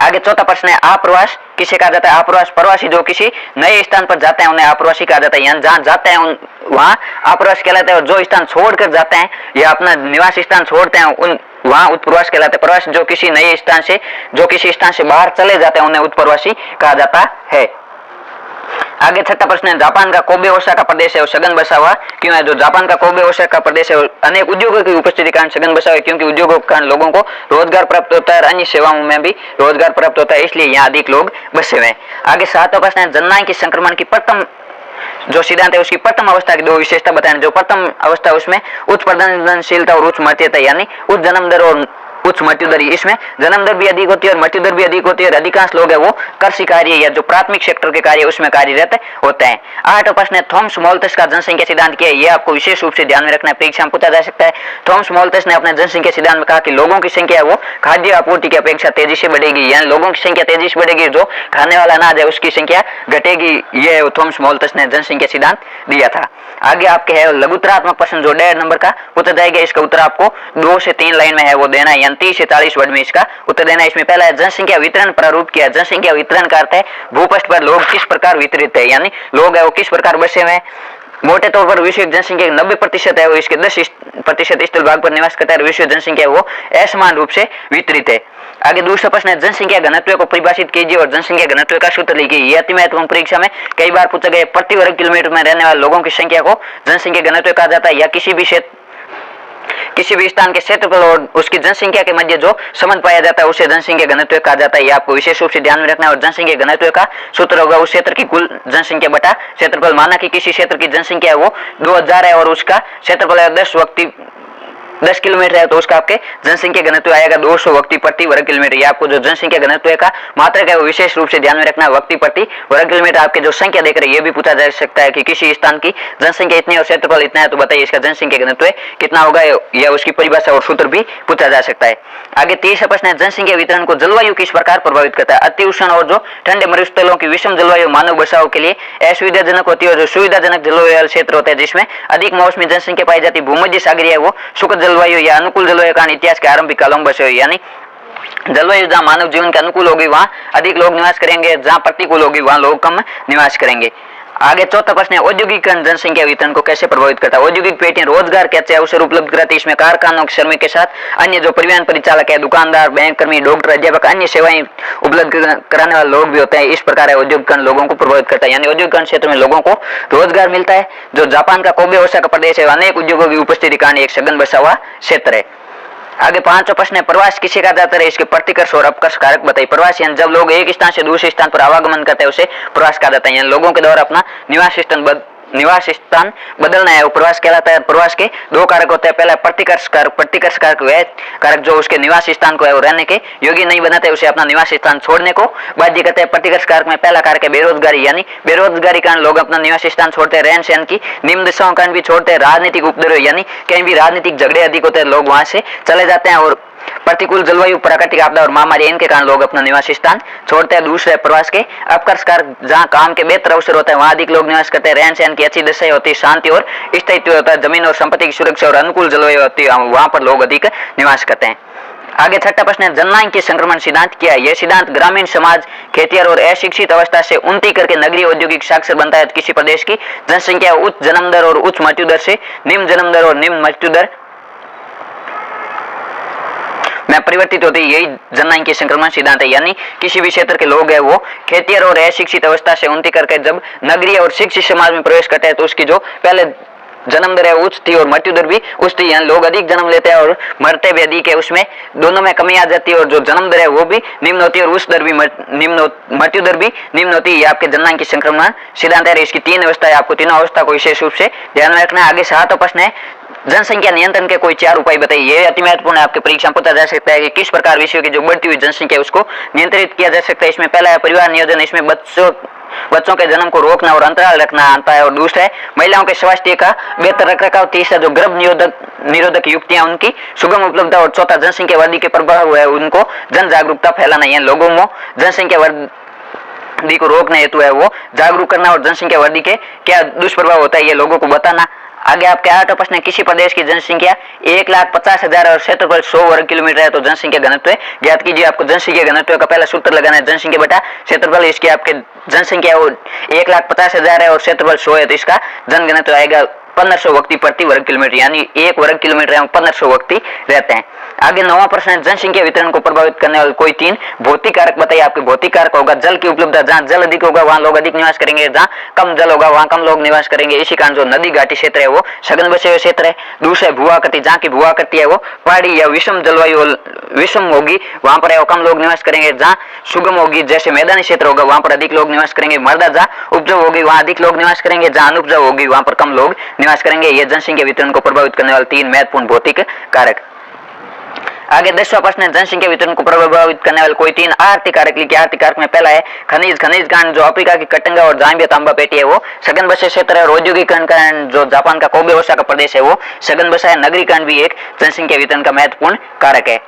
आगे चौथा प्रश्न है, अप्रवास किसे कहा जाता है, अप्रवास प्रवासी जो किसी नए स्थान पर जाते हैं उन्हें अप्रवासी कहा जाता है, यानी जहाँ जाते हैं वहाँ अप्रवास कहलाते हैं, और जो स्थान छोड़कर जाते हैं या अपना निवास स्थान छोड़ते हैं उन वहाँ उत्प्रवास कहलाते हैं। प्रवासी जो किसी नए स्थान से बाहर चले जाते हैं उन्हें उत्प्रवासी कहा जाता है। आगे छठा प्रश्न है, जापान का कोबे ओसाका प्रदेश है वो सघन बसा हुआ क्यों है, जो जापान का कोबे ओसाका प्रदेश है अनेक उद्योगों की उपस्थिति कारण सघन बसा हुआ है, क्योंकि उद्योगों के कारण लोगों को रोजगार प्राप्त होता है और अन्य सेवाओं में भी रोजगार प्राप्त होता है, इसलिए यहाँ अधिक लोग बसे हुए हैं। आगे सातवां प्रश्न है, जननांग की संक्रमण की प्रथम जो सिद्धांत है उसकी प्रथम अवस्था की दो विशेषता बताएं। जो प्रथम अवस्था उसमें उच्च प्रजननशीलता और उच्च मृत्यता, यानी उच्च जन्म दर और उच्च मृत्यु दर, इसमें जन्म दर भी अधिक होती है और मृत्यु दर भी अधिक होती है, और अधिकांश लोग है वो कृषि कार्य या जो प्राथमिक सेक्टर के कार्य उसमें कार्यरत होते हैं। आठवां प्रश्न है, थॉमस माल्थस का जनसंख्या सिद्धांत क्या है, ये आपको विशेष रूप से ध्यान में रखना है, परीक्षा में पूछा जा सकता है। थॉमस माल्थस ने अपने जनसंख्या सिद्धांत में कहा कि लोगों की संख्या है वो खाद्य आपूर्ति की अपेक्षा तेजी से बढ़ेगी, यानी लोगों की संख्या तेजी से बढ़ेगी, जो खाने वाला अनाज है उसकी संख्या घटेगी, ये थॉमस माल्थस ने जनसंख्या सिद्धांत दिया था। आगे आपके है लघुत्तरात्मक प्रश्न जो 1.5 नंबर का पूछा जाएगा, इसका उत्तर आपको 2 से 3 लाइन में है वो देना है, यानी 30 से 40 वर्ड में इसका उत्तर देना है। इसमें पहला है, जनसंख्या वितरण प्रारूप किया। जनसंख्या वितरण का अर्थ है भूपृष्ठ पर लोग किस प्रकार वितरित है, यानी लोग है वो किस प्रकार बसे हुए हैं। मोटे तौर पर विश्व जनसंख्या 90% है वो इसके 10% स्थल भाग पर निवास करता है, विश्व जनसंख्या वो असमान रूप से वितरित है। आगे दूसरा प्रश्न है, जनसंख्या घनत्व को परिभाषित कीजिए और जनसंख्या घनत्व का सूत्र लिखिए। यह अति महत्वपूर्ण परीक्षा में कई बार पूछा गया। प्रति वर्ग किलोमीटर में रहने वाले लोगों की संख्या को जनसंख्या घनत्व कहा जाता है, या किसी भी स्थान के क्षेत्रफल और उसकी जनसंख्या के मध्य जो संबंध पाया जाता है उसे जनसंख्या घनत्व कहा जाता है। ये आपको विशेष रूप से ध्यान में रखना है। और जनसंख्या घनत्व का सूत्र होगा उस क्षेत्र की कुल जनसंख्या बटा क्षेत्रफल। माना कि किसी क्षेत्र की जनसंख्या है वो 2000 है और उसका क्षेत्रफल है 10 किलोमीटर है, तो उसका आपके जनसंख्या घनत्व आएगा 200 व्यक्ति प्रति वर्ग किलोमीटर। ये आपको जो जनसंख्या घनत्व का मात्रक है वो विशेष रूप से ध्यान में रखना है। व्यक्ति प्रति वर्ग किलोमीटर आपके जो संख्या देख रहे हैं ये भी पूछा जा सकता है कि किसी स्थान की जनसंख्या इतनी और क्षेत्रफल इतना है, तो बताइए इसका जनसंख्या घनत्व कितना होगा, या उसकी परिभाषा और सूत्र भी पूछा जा सकता है। आगे 30 प्रश्न है, जनसंख्या वितरण को जलवायु किस प्रकार प्रभावित करता है। अति उष्ण और जो ठंडे मरुस्थलों की विषम जलवायु मानव बसाव के लिए असुविधाजनक होती है, और जो सुविधाजनक जलवायु क्षेत्र होता है जिसमें अधिक मौसमी जनसंख्या पाई जाती है। भूमध्य सागरीय है वो शुष्क जलवायु या अनुकूल जलवायु कारण इतिहास के आरंभिक कालों में बसे हुए, यानी जलवायु जहाँ मानव जीवन के अनुकूल होगी वहाँ अधिक लोग निवास करेंगे, जहाँ प्रतिकूल होगी वहाँ लोग कम निवास करेंगे। आगे चौथा प्रश्न है, औद्योगिकरण जनसंख्या वितरण को कैसे प्रभावित करता है। औद्योगिक पेटियां रोजगार के अच्छे अवसर उपलब्ध कराती है। इसमें कारखानों के श्रमिक के साथ अन्य जो परिवहन परिचालक है, दुकानदार, बैंक कर्मी, डॉक्टर, अध्यापक, अन्य सेवाएं उपलब्ध कराने वाले लोग भी होते हैं। इस प्रकार औद्योगिकरण लोगों को प्रभावित करता है, यानी औद्योगिकरण क्षेत्र में लोगों को रोजगार मिलता है। जो जापान का कोबे ओसाका प्रदेश है अनेक उद्योगों की उपस्थिति कारण एक सघन बसा हुआ क्षेत्र है। आगे 5वां प्रश्न है, प्रवास किसे कहा जाता है, इसके प्रतिकर्ष और अपकर्ष कारक बताइए। प्रवास यानी जब लोग एक स्थान से दूसरे स्थान पर आवागमन करते हैं उसे प्रवास कहा जाता है, यानी लोगों के द्वारा अपना निवास स्थान बदलना है वो प्रवास कहलाता है। प्रवास के 2 कारक होते हैं। पहला प्रतिकर्ष कारक। प्रतिकर्ष कारक वह कारक जो उसके निवास स्थान को है वो रहने के योग्य नहीं बनाते, उसे अपना निवास स्थान छोड़ने को बाध्य करते हैं। प्रतिकर्ष कारक में पहला कारक है बेरोजगारी, यानी बेरोजगारी कारण लोग अपना निवास स्थान छोड़ते हैं। रहन सहन की निम्न दशाओं कारण भी छोड़ते हैं। राजनीतिक उपद्रव यानी कहीं भी राजनीतिक झगड़े अधिक होते हैं, लोग वहां से चले जाते हैं। और प्रतिकूल जलवायु, प्राकृतिक आपदा और महामारी इनके कारण लोग अपना निवास स्थान छोड़ते हैं। दूसरे प्रवास के अपकर्ष कारक, जहाँ काम के बेहतर अवसर होते हैं वहां अधिक लोग निवास करते हैं। रहन सहन की अच्छी दशा होती है, शांति और स्थायित्व होता है, जमीन और संपत्ति की सुरक्षा और अनुकूल जलवायु होती है, वहां पर लोग अधिक निवास करते हैं। आगे छठा प्रश्न है, जननांग संक्रमण सिद्धांत क्या है? यह सिद्धांत ग्रामीण समाज खेतिहर और अशिक्षित अवस्था से उन्नति करके नगरीय औद्योगिक साक्षर बनता है। किसी प्रदेश की जनसंख्या उच्च जन्म दर और उच्च मृत्यु दर से निम्न जन्म दर और निम्न मृत्यु दर में परिवर्तित होती है, यही जननांग संक्रमण सिद्धांत है। यानी किसी भी क्षेत्र के लोग है वो खेतिहर और अशिक्षित अवस्था से उन्नति करके जब नगरीय और शिक्षित समाज में प्रवेश करते हैं तो उसकी जो पहले जन्म दर है उच्च थी और मृत्यु दर भी उच्च थी। यहाँ लोग अधिक जन्म लेते हैं और मरते भी अधिक है, उसमें दोनों में कमी आ जाती है और जो जन्म दर है वो भी निम्न होती है और उच्च दर भी निम्न, मृत्यु दर भी निम्न होती है। ये आपके जननांग संक्रमण सिद्धांत है। इसकी तीन अवस्था है, आपको तीनों अवस्था को विशेष रूप से ध्यान में रखना है। आगे सातवां प्रश्न है, जनसंख्या नियंत्रण के कोई 4 उपाय बताइए। ये अति महत्वपूर्ण है, आपके परीक्षा में पूछा जा सकता है कि किस प्रकार विश्व की जो बढ़ती हुई जनसंख्या है उसको नियंत्रित किया जा सकता है। इसमें पहला है परिवार नियोजन, इसमें बच्चों के जन्म को रोकना और अंतराल रखना आता है। और दूसरा है महिलाओं के स्वास्थ्य का बेहतर रखरखाव। तीसरा जो गर्भ निरोधक युक्तियां उनकी सुगम उपलब्धता। और चौथा जनसंख्या वृद्धि के प्रभाव है उनको जन जागरूकता फैलाना है, लोगों में जनसंख्या वृद्धि को रोकने हेतु है वो जागरूक करना और जनसंख्या वृद्धि के क्या दुष्प्रभाव होता है ये लोगों को बताना। आगे आपके 8वां प्रश्न है, किसी प्रदेश की जनसंख्या 1,50,000 और क्षेत्रफल 100 वर्ग किलोमीटर है तो जनसंख्या घनत्व ज्ञात कीजिए। आपको जनसंख्या घनत्व का पहला सूत्र लगाना है, जनसंख्या बटा क्षेत्रफल। इसकी आपके जनसंख्या 1,50,000 है और क्षेत्रफल 100 है तो इसका जन घनत्व आएगा 1500 व्यक्ति प्रति वर्ग किलोमीटर, यानी 1 वर्ग किलोमीटर में 1500 व्यक्ति रहते हैं। आगे 9वां प्रश्न है, जनसंख्या वितरण को प्रभावित करने वाले कोई 3 भौतिक कारक बताइए। आपके भौतिक कारक होगा जल की उपलब्धता, जहाँ जल अधिक होगा वहाँ लोग अधिक निवास करेंगे, जहाँ कम जल होगा वहाँ कम लोग निवास करेंगे। इसी कारण जो नदी घाटी क्षेत्र है वो सघन बसे हुए क्षेत्र है। दूसरा है भूआकृति, जहाँ की भूआकृति है वो पहाड़ी या विषम जलवायु विषम होगी वहाँ पर कम लोग निवास करेंगे। जहाँ सुगम होगी जैसे मैदानी क्षेत्र होगा वहाँ पर अधिक लोग निवास करेंगे। मृदा जहाँ उपजाऊ होगी वहाँ अधिक लोग निवास करेंगे, जहाँ अनुपजाऊ होगी वहाँ पर कम लोग निवास करेंगे। ये जनसंख्या वितरण को प्रभावित करने वाले 3 महत्वपूर्ण भौतिक कारक। आगे 10वां प्रश्न है, जनसंख्या वितरण को प्रभावित करने वाले कोई 3 आर्थिक कारक लिखिए। आर्थिक कारक में पहला है खनिज कांड, जो अफ्रीका की कटंगा और जाम्बिया तांबा पेटी है वो सघन बसे क्षेत्र है। और औद्योगिकरण कारण जो जापान का कोबे ओसाका प्रदेश है वो सघन बसा है। नगरीकरण भी एक जनसंख्या वितरण का महत्वपूर्ण कारक है।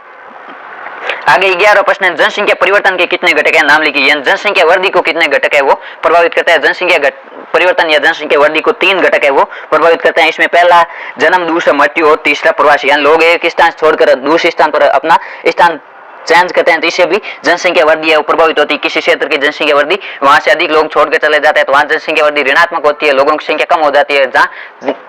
आगे 11वां प्रश्न है, जनसंख्या परिवर्तन के कितने घटक है नाम लिखिए। जनसंख्या वृद्धि को कितने घटक है वो प्रभावित करता है। जनसंख्या परिवर्तन या जनसंख्या वृद्धि को 3 घटक है वो प्रभावित करते हैं। इसमें पहला जन्म, दूसरा मृत्यु और तीसरा प्रवासी। यानी लोग एक स्थान छोड़कर दूसरे स्थान पर अपना स्थान चेंज करते हैं तो इससे भी जनसंख्या वृद्धि है वो प्रभावित होती है। किसी क्षेत्र की जनसंख्या वृद्धि वहां से अधिक लोग छोड़कर चले जाते हैं तो वहां जनसंख्या वृद्धि ऋणात्मक होती है, लोगों की संख्या कम हो जाती है। जहाँ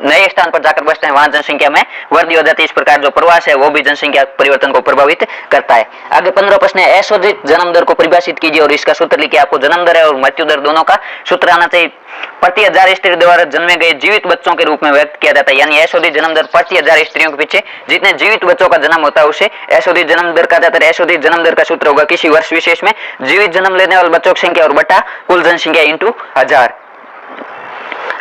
नए स्थान पर जाकर बसते हैं वहां जनसंख्या में वृद्धि हो जाती है। इस प्रकार जो प्रवास है वो भी जनसंख्या परिवर्तन को प्रभावित करता है। आगे 15वां प्रश्न है, अशोधित जन्म दर को परिभाषित कीजिए और इसका सूत्र लिखिए। आपको जन्म दर और मृत्यु दर दोनों का सूत्र आना चाहिए। प्रति 1000 स्त्री द्वारा जन्मे गए जीवित बच्चों के रूप में व्यक्त किया जाता है। यानी अशोधित जन्म दर प्रति 1000 स्त्रियों के पीछे जितने जीवित बच्चों का जन्म होता है उसे अशोधित जन्म दर कहा जाता है। अशोधित जन्म दर का सूत्र होगा किसी वर्ष विशेष में जीवित जन्म लेने वाले बच्चों की संख्या और बटा कुल जनसंख्या इंटू 1000।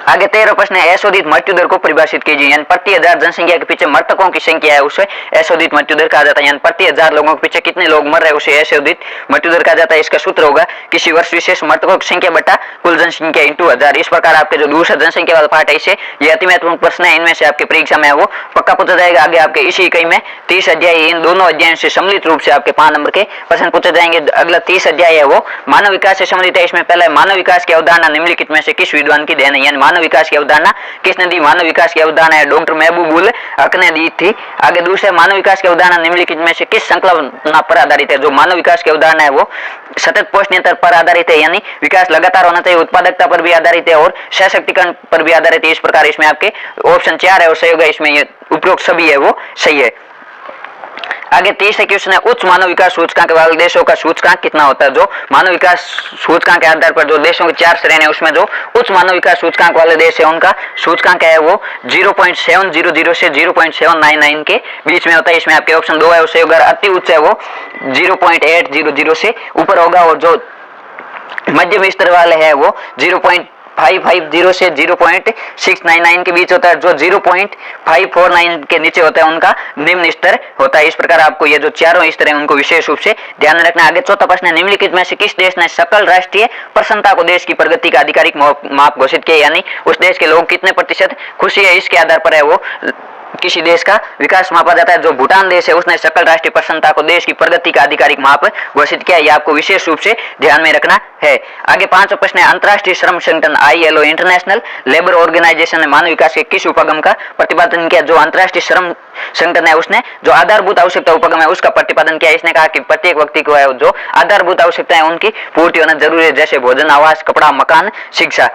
आगे 13वां प्रश्न है, अशोधित मृत्यु दर को परिभाषित कीजिए। यानी प्रति 1000 जनसंख्या के पीछे मृतकों की संख्या है उसे अशोधित मृत्यु दर कहा जाता है। यानी प्रति 1000 लोगों के पीछे कितने लोग मर रहे हैं उसे अशोधित मृत्यु दर कहा जाता है। इसका सूत्र होगा किसी वर्ष विशेष मृतकों की संख्या बटा कुल जनसंख्या इंटू 1000। इस प्रकार आपके जो दूसरा जनसंख्या वाला पार्ट है इसे ये अति महत्वपूर्ण प्रश्न है, इनमें से आपके परीक्षा में वो पक्का पूछा जाएगा। आगे आपके इसी इकाई में 30 अध्याय, इन दोनों अध्यायों से सम्मिलित रूप से आपके 5 नंबर के प्रश्न पूछे जाएंगे। अगला 30 अध्याय है वो मानव विकास से संबंधित है। इसमें पहले मानव विकास की अवधारणा निम्नलिखित में से किस विद्वान की देन है। यानी मानव विकास की अवधारणा किसने दी? मानव विकास की अवधारणा है डॉक्टर महबूब उल हक ने दी थी। आगे दूसरे मानव विकास की अवधारणा निम्नलिखित में से किस संकल्पना पर आधारित है। जो मानव विकास की अवधारणा है वो सतत पोषणीयता पर आधारित है, यानी विकास लगातार होना चाहिए, उत्पादकता पर भी आधारित है और सशक्तिकरण पर भी आधारित है। इस प्रकार इसमें आपके ऑप्शन 4 है और सही होगा, इसमें ये उपरोक्त सभी है वो सही है। आगे 30 क्वेश्चन है, उच्च मानव विकास सूचकांक वाले देशों का सूचकांक कितना होता है। जो मानव विकास सूचकांक के आधार पर जो देशों की 4 श्रेणी है उसमें जो उच्च मानव विकास सूचकांक वाले देश है उनका सूचकांक है वो 0.700 से 0.799 के बीच में होता है। इसमें आपके ऑप्शन 2 है उससे अगर अति उच्च है वो 0.800 से ऊपर होगा और जो मध्यम स्तर वाले है वो 0.550 से 0.699 के बीच होता है। जो 0.549 के नीचे होता है उनका निम्न स्तर होता है। इस प्रकार आपको ये जो चारों स्तर हैं उनको विशेष रूप से ध्यान में रखना। आगे चौथा प्रश्न है, निम्नलिखित में से किस देश ने सकल राष्ट्रीय प्रसन्नता को देश की प्रगति का आधिकारिक माप घोषित किया। यानी उस देश के लोग कितने प्रतिशत खुशी है इसके आधार पर है वो किसी देश का विकास मापा जाता है। जो भूटान देश है उसने सकल राष्ट्रीय प्रसन्नता को देश की प्रगति का आधिकारिक माप घोषित किया। ये आपको विशेष रूप से ध्यान में रखना है। आगे पांचवा प्रश्न है, अंतर्राष्ट्रीय श्रम संगठन ILO इंटरनेशनल लेबर ऑर्गेनाइजेशन ने मानव विकास के किस उपगम का प्रतिपादन किया? जो अंतर्राष्ट्रीय श्रम संगठन है उसने जो आधारभूत आवश्यकता उपगम है उसका प्रतिपादन किया। इसने कहा कि प्रत्येक व्यक्ति को है जो आधारभूत आवश्यकताएं उनकी पूर्ति होना जरूरी है, जैसे भोजन, आवास, कपड़ा, मकान, शिक्षा।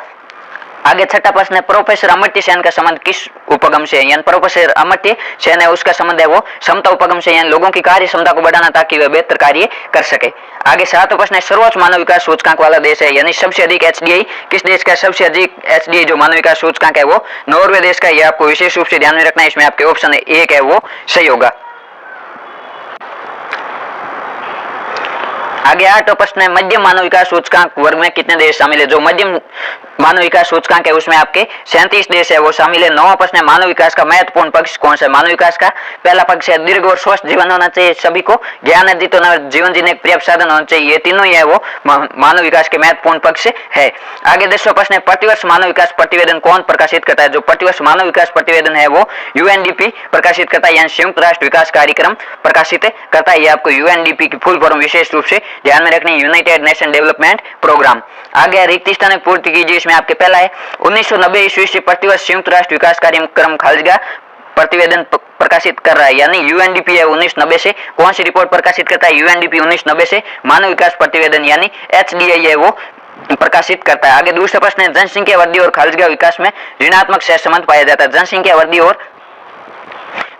आगे छठा प्रश्न है, प्रोफेसर अमर्त्य सेन का संबंध किस उपगम से है? यानी प्रोफेसर अमर्त्य सेन है उसका संबंध है वो समता उपगम से, यानी लोगों की कार्य क्षमता को बढ़ाना ताकि वे बेहतर कार्य कर सके। आगे सातवां प्रश्न है, सर्वोच्च मानव विकास सूचकांक वाला देश है, यानी सबसे अधिक HDI किस देश का? सबसे अधिक HDI जो मानव विकास सूचकांक है वो नॉर्वे देश का। यह आपको विशेष रूप से ध्यान में रखना है। इसमें आपके ऑप्शन एक है वो सही होगा। आगे आठवां प्रश्न है, मध्यम मानव विकास सूचकांक वर्ग में कितने देश शामिल है? जो मध्यम मानव विकास सूचकांक है उसमें आपके 37 देश है वो शामिल है। नौवां प्रश्न है, मानव विकास का महत्वपूर्ण पक्ष कौन सा है? मानव विकास का पहला पक्ष है दीर्घ और स्वस्थ जीवन होना चाहिए, सभी को ज्ञान अर्जित होना, जीवन जीने के पर्याप्त साधन होना चाहिए। ये तीनों ही है वो मानव विकास के महत्वपूर्ण पक्ष है। आगे 10वां प्रश्न है, प्रतिवर्ष मानव विकास प्रतिवेदन कौन प्रकाशित करता है? जो प्रतिवर्ष मानव विकास प्रतिवेदन है वो UNDP प्रकाशित करता है, यानी संयुक्त राष्ट्र विकास कार्यक्रम प्रकाशित करता है। ये आपको UNDP की फुल फॉर्म विशेष रूप से ध्यान में रखनी, यूनाइटेड नेशन डेवलपमेंट प्रोग्राम। आगे रिक्त स्थान पूर्ति कीजिए। इसमें आपके पहला है 1990 ईस्वी से प्रतिवर्ष संयुक्त राष्ट्र विकास कार्यक्रम खालिजगा प्रतिवेदन प्रकाशित कर रहा है, यानी UNDP है 1990 से कौन सी रिपोर्ट प्रकाशित करता है? UNDP 1990 से मानव विकास प्रतिवेदन यानी HDI है वो प्रकाशित करता है। आगे दूसरा प्रश्न है, जनसंख्या वृद्धि और खालिजगा विकास में ऋणात्मक सहसंबंध पाया जाता है। जनसंख्या वृद्धि और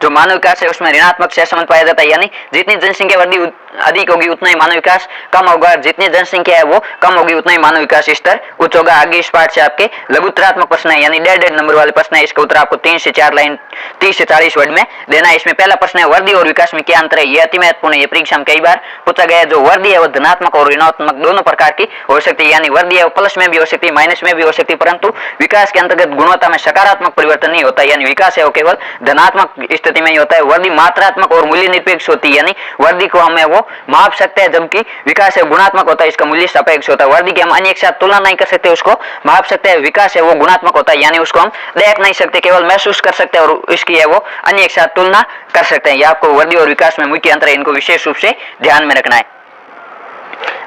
जो मानव विकास है उसमें ऋणात्मक सहसंबंध पाया जाता है, यानी जितनी जनसंख्या वृद्धि अधिक होगी उतना ही मानव विकास कम होगा, जितनी जनसंख्या है वो कम होगी उतना ही मानव विकास स्तर उच्च होगा। आगे इस पाठ से आपके लघुत्तरात्मक प्रश्न है, यानी 1.5 नंबर वाले प्रश्न है। इसका उत्तर आपको 3 से 4 लाइन 30 से 40 वर्ड में देना है। इसमें पहला प्रश्न है, वृद्धि और विकास में क्या अंतर है? ये अति महत्वपूर्ण है, ये परीक्षा में कई बार पूछा गया है। जो वृद्धि है वो धनात्मक और ऋणात्मक दोनों प्रकार की हो सकती है, यानी वृद्धि है वो प्लस में भी हो सकती है, माइनस में भी हो सकती है, परंतु विकास के अंतर्गत गुणवत्ता में सकारात्मक परिवर्तन नहीं होता, यानी विकास है वो केवल धनात्मक स्थिति में ही होता है। वृद्धि मात्रात्मक और मूल्य निरपेक्ष होती है, यानी वृद्धि को हमें वो माप सकते हैं, जबकि विकास है गुणात्मक होता है, इसका मूल्य सापेक्ष होता है। वृद्धि की हम अन्य के साथ तुलना नहीं कर सकते, उसको माप सकते हैं। विकास है वो गुणात्मक होता है, यानी उसको हम देख नहीं सकते, केवल महसूस कर सकते हैं और इसकी है वो अन्य के साथ तुलना कर सकते हैं। यह आपको वृद्धि और विकास में मुख्य अंतर है, इनको विशेष रूप से ध्यान में रखना है।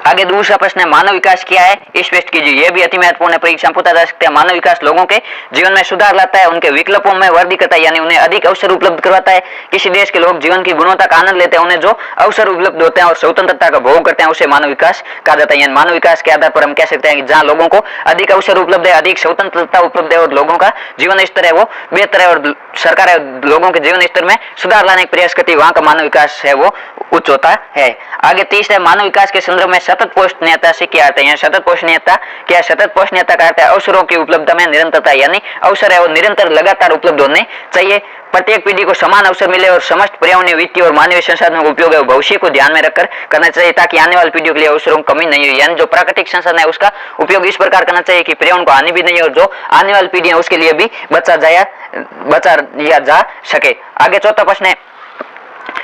आगे दूसरा प्रश्न है, मानव विकास क्या है? स्पष्ट कीजिए। यह भी अति महत्वपूर्ण है, परीक्षा में पूछा जा सकता है। मानव विकास लोगों के जीवन में सुधार लाता है, उनके विकल्पों में वृद्धि करता है, यानी उन्हें अधिक अवसर उपलब्ध करवाता है। किसी देश के लोग जीवन की गुणवत्ता का आनंद लेते हैं, उन्हें जो अवसर उपलब्ध होते हैं और स्वतंत्रता का भोग करते हैं उसे मानव विकास कहा जाता है। यानी मानव विकास के आधार पर हम कह सकते हैं कि जहाँ लोगों को अधिक अवसर उपलब्ध है, अधिक स्वतंत्रता उपलब्ध है और लोगों का जीवन स्तर है वो बेहतर है और सरकार है लोगों के जीवन स्तर में सुधार लाने का प्रयास करती है, वहां का मानव विकास है वो उच्च होता है। आगे तीसरा, मानव विकास के संदर्भ में सतत पोषणीयता से क्या अर्थ है? सतत पोषणीयता क्या? सतत पोषणीयता का अर्थ है अवसरों की उपलब्धता में निरंतरता, यानी अवसर है वो निरंतर लगातार उपलब्ध होने चाहिए। प्रत्येक पीढ़ी को समान अवसर मिले और समस्त पर्यावरणीय, वित्तीय और मानवीय संसाधनों का उपयोग है भविष्य को ध्यान में रखकर करना चाहिए, ताकि आने वाली पीढ़ियों के लिए अवसरों की कमी नहीं हो। यानी जो प्राकृतिक संसाधन है उसका उपयोग इस प्रकार करना चाहिए कि पर्यावरण को हानि भी नहीं और जो आने वाली पीढ़ी है उसके लिए भी बचा दिया जा सके। आगे चौथा प्रश्न है,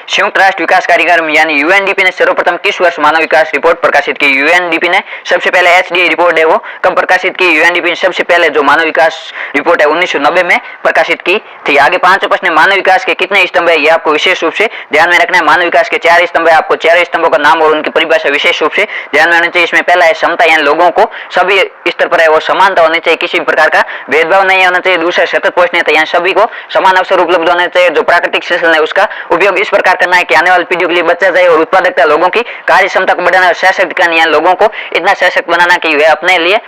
संयुक्त राष्ट्र विकास कार्यक्रम यानी UNDP ने सर्वप्रथम किस वर्ष मानव विकास रिपोर्ट प्रकाशित की? UNDP ने सबसे पहले HDI रिपोर्ट है वो कब प्रकाशित की? UNDP ने सबसे पहले जो मानव विकास रिपोर्ट है 1990 में प्रकाशित की थी। आगे पांचवा प्रश्न, मानव विकास के कितने स्तंभ है? ये आपको विशेष रूप से ध्यान में रखना है। मानव विकास के 4 स्तंभ है, आपको 4 स्तंभों का नाम और उनकी परिभाषा विशेष रूप से ध्यान में होना चाहिए। इसमें पहला है समता, यानी लोगों को सभी स्तर पर है वो समानता होनी चाहिए, किसी भी प्रकार का भेदभाव नहीं होना चाहिए। दूसरा सतत पोषणीयता, यानी सभी को समान अवसर उपलब्ध होने चाहिए। जो प्राकृतिक संसाधन है उसका उपयोग इस प्रकार करना है कि आने वाली पीढ़ियों के लिए बचा जाए और उत्पादकता, लोगों की कार्य क्षमता को बढ़ाना और सशक्तिकरण, यानी लोगों को इतना सशक्त बनाना कि वे अपने लिए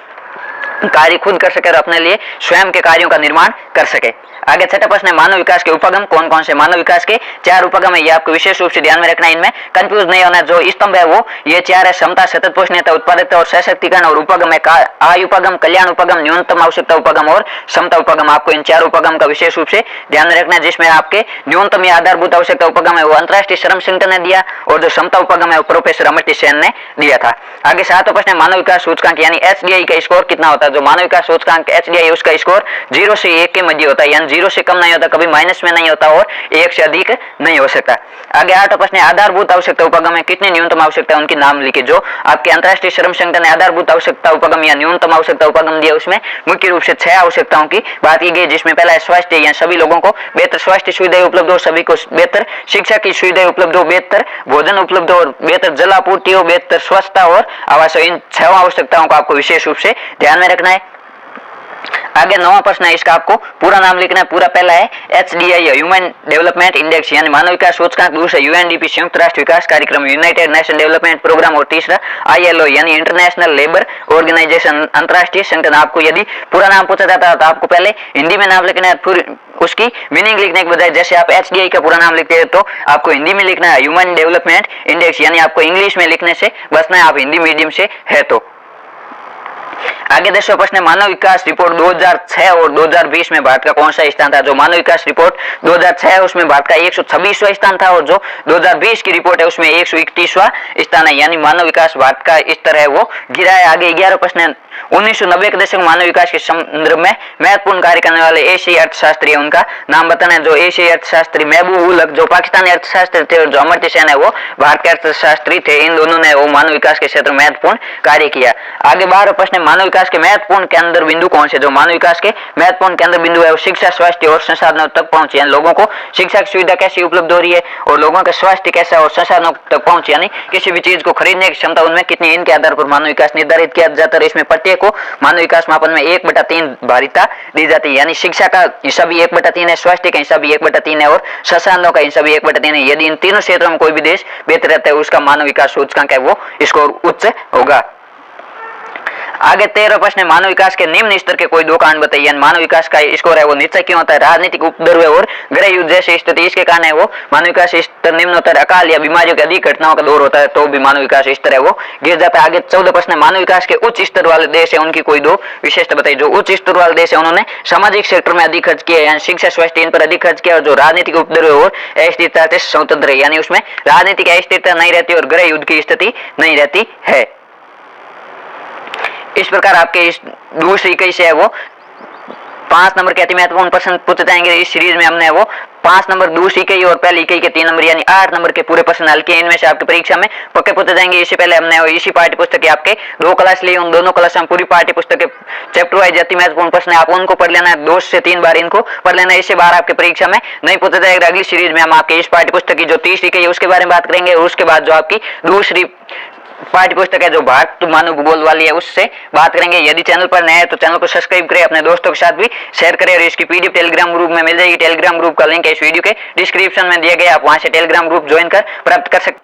कार्य खुद कर सके और अपने लिए स्वयं के कार्यों का निर्माण कर सके। आगे छठा प्रश्न है, मानव विकास के उपगम कौन कौन से? मानव विकास के 4 उपगम है, ये आपको विशेष रूप से ध्यान में रखना है, इनमें कंफ्यूज नहीं होना। जो स्तंभ है वो ये 4 है, समता, सतत पोषणीयता, उत्पादकता और सशक्तिकरण। और उपगम है आय उपगम, कल्याण उपगम, न्यूनतम आवश्यकता उपगम और समता उपगम। आपको इन 4 उपगम का विशेष रूप से ध्यान में रखना है, जिसमें आपके न्यूनतम या आधारभूत आवश्यकता उपगम है वो अंतर्राष्ट्रीय श्रम संगठन ने दिया और जो समता उपगम है वो प्रोफेसर अमर्त्य सेन ने दिया था। आगे 7वां प्रश्न है, मानव विकास सूचकांक यानी HDI का स्कोर कितना होता है? जो मानव विकास सूचकांक HDI उसका स्कोर 0 से 1 के मध्य होता है, यानी 0 से कम नहीं होता, कभी माइनस में नहीं होता और 1 से अधिक नहीं हो सकता। आगे 8वां प्रश्न है, आधारभूत आवश्यकता उपगम में कितनी न्यूनतम आवश्यकता उनके नाम लिखे। जो आपके अंतर्राष्ट्रीय श्रम संगठन ने आधारभूत आवश्यकता उपगम या न्यूनतम आवश्यकता उपगम दिया, उसमें मुख्य रूप से 6 आवश्यकताओं की बात की गई, जिसमें पहला है स्वास्थ्य, या सभी लोगों को बेहतर स्वास्थ्य सुविधाएं उपलब्ध हो, सभी को बेहतर शिक्षा की सुविधाएं उपलब्ध हो, बेहतर भोजन उपलब्ध हो और बेहतर जल आपूर्ति हो, बेहतर स्वच्छता और आवास हो। इन 6 आवश्यकताओं को आपको विशेष रूप से ध्यान में रखना है। आगे 9वां प्रश्न है, इसका आपको पूरा नाम लिखना है। पूरा पहला है HDI ह्यूमन डेवलपमेंट इंडेक्स यानी मानव विकास सूचकांक, दूसरा UNDP संयुक्त राष्ट्र विकास कार्यक्रम यूनाइटेड नेशन डेवलपमेंट प्रोग्राम और तीसरा ILO यानी इंटरनेशनल लेबर ऑर्गेनाइजेशन अंतर्राष्ट्रीय संगठन। आपको यदि पूरा नाम पूछा जाता है तो आपको पहले हिंदी में नाम लिखना है, फिर उसकी मीनिंग लिखने के बजाय जैसे आप HDI का पूरा नाम लिखते हैं तो आपको हिंदी में लिखना है ह्यूमन डेवलपमेंट इंडेक्स, यानी आपको इंग्लिश में लिखने से बचना है, आप हिंदी मीडियम से है तो। आगे 10वां प्रश्न है, मानव विकास रिपोर्ट 2006 और 2020 में भारत का कौन सा स्थान था। जो मानव विकास रिपोर्ट 2006 है उसमें भारत का 126वां स्थान था और जो 2020 की रिपोर्ट है उसमें 131वां स्थान है, यानी मानव विकास भारत का स्तर है वो गिरा है। आगे 11वां प्रश्न है, 1990 के दशक में मानव विकास के संदर्भ में महत्वपूर्ण कार्य करने वाले एशियाई अर्थशास्त्री है, उनका नाम बताना है। जो एशियाई अर्थशास्त्री महबूब उल हक जो पाकिस्तानी अर्थशास्त्री थे और जो अमर्त्य सेन है वो भारत के अर्थशास्त्री थे, इन दोनों ने वो मानव विकास के क्षेत्र में महत्वपूर्ण कार्य किया। आगे 12वां प्रश्न है, मानव विकास के महत्वपूर्ण केंद्र बिंदु कौन से। जो मानव विकास के महत्वपूर्ण केंद्र बिंदु है वो शिक्षा, स्वास्थ्य और संसाधनों तक पहुंच, यानी लोगों को शिक्षा की सुविधा कैसी उपलब्ध हो रही है और लोगों का स्वास्थ्य कैसा और संसाधनों तक पहुंच, यानी किसी भी चीज को खरीदने की क्षमता उनमें कितनी, इनके आधार पर मानव विकास निर्धारित किया जाता है। इसमें प्रत्येक को मानव विकास मापन में 1/3 भारिता दी जाती है, यानी शिक्षा का हिस्सा भी 1/3 है, स्वास्थ्य का हिस्सा भी 1/3 है और संसाधनों का हिस्सा भी 1/3 है। यदि इन तीनों क्षेत्रों में कोई भी देश बेहतर रहता है उसका मानव विकास सूचकांक है वो स्कोर उच्च होगा। आगे 13वां प्रश्न है, मानव विकास के निम्न स्तर के कोई 2 कारण बताइए। मानव विकास का स्कोर है वो नीचे क्यों होता है। राजनीतिक उपद्रव और गृह युद्ध जैसी स्थिति, इसके कारण है वो मानव विकास स्तर निम्न होता है। अकाल या बीमारियों की अधिक घटनाओं का दौर होता है तो भी मानव विकास स्तर है वो गिर जाता है। आगे 14 प्रश्न है, मानव विकास के उच्च स्तर वाले देश है उनकी कोई 2 विशेषता बताइए। जो उच्च स्तर वाले देश है उन्होंने सामाजिक सेक्टर में अधिक खर्च किया, यानी शिक्षा, स्वास्थ्य इन पर अधिक खर्च किया और जो राजनीतिक उपद्रव और अस्थिरता से स्वतंत्र है, यानी उसमें राजनीतिक अस्थिरता नहीं रहती और गृह युद्ध की स्थिति नहीं रहती है। इस प्रकार आपके इस दूसरी इकाई से है वो 5 नंबर के अति महत्वपूर्ण प्रश्न पूछे जाएंगे। इस सीरीज में हमने वो 5 नंबर दूसरी इकाई और पहली इकाई के 3 नंबर यानी 8 नंबर के पूरे प्रश्न हल किए। इनमें से आपकी परीक्षा में पक्के पूछे जाएंगे। इससे पहले हमने इसी पाठ्य पुस्तक के आपके 2 क्लास लिए, उन दोनों क्लास में पूरी पाठ्य पुस्तक के चैप्टर वाइज अति महत्वपूर्ण प्रश्न आप उनको पढ़ लेना है, 2 से 3 बार इनको पढ़ लेना है। इससे बाहर आपके परीक्षा में नहीं पूछा जाएगा। अगली सीरीज में हम आपके इस पाठ्य पुस्तक की जो तीसरी इकाई है उसके बारे में बात करेंगे और उसके बाद जो आपकी दूसरी पाठ्य पुस्तक है जो भारत मानव भूगोल वाली है उससे बात करेंगे। यदि चैनल पर नए हैं तो चैनल को सब्सक्राइब करें, अपने दोस्तों के साथ भी शेयर करें और इसकी PDF टेलीग्राम ग्रुप में मिल जाएगी। टेलीग्राम ग्रुप का लिंक है इस वीडियो के डिस्क्रिप्शन में दिया गया, आप वहां से टेलीग्राम ग्रुप ज्वाइन कर प्राप्त कर सकते हैं।